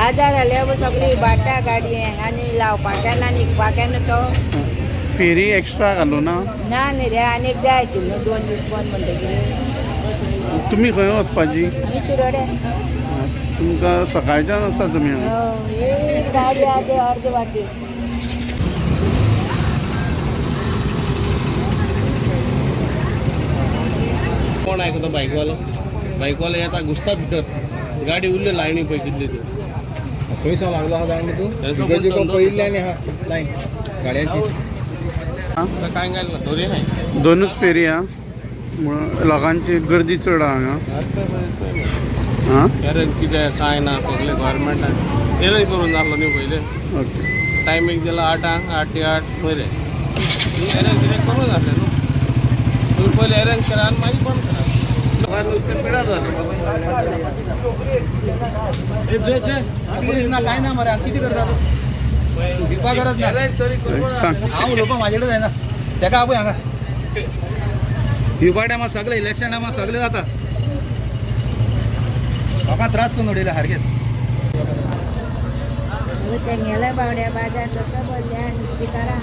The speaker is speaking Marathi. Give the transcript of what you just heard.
बाजार आल्यावर सगळी बाटा गाडी आणि लावपाच्यान आनी विकपाच्यान तो फेरी एक्स्ट्रा घालू ना ना न्ही रे आनीक जायची न्हू 2 दीस बंद म्हणटकीर तुमी खंय वचपाची आमी शिरोड्या तुमकां सकाळच्यान आसा तुमी हांगा ही गाडी आहा अर्ध वाटी कोण आयकता बायकवालो येता घुसता भितर गाडी उरले लायनी पळय कितली ती खंयसो लागलो आहा जाण तूं पयल्ल्यान आहा लायन गाड्यांची काय घालना दोरी हाय दोनूच फेरी हा म्हणून लोकांची गर्दी चड आहा हांगा हां एरन कितें काय ना सगळे गव्हर्मेंटान एरय करून जाल्लो न्ही पयले ओके टायमींग दिला 8 ते 8 पयले एरन कितें करूं जातलें न्हू तुम्ही पयले एरन करा आनी मागीर बंद करा लोकांक नुस्तें पिड्यार जालें पुलीस ना काय ना मरे किती करता दिवपा गरज ना सांग हांव उलोवपाक म्हाजे कडेन जायना तेका आपय हांगा दिवपा टायमार सगळे इलेक्शन टायमार सगळे जाता म्हाका त्रास करून उडयला सारकेच तेंगेले बावड्या बाजार तसो बोलल्या नुस्तेकारां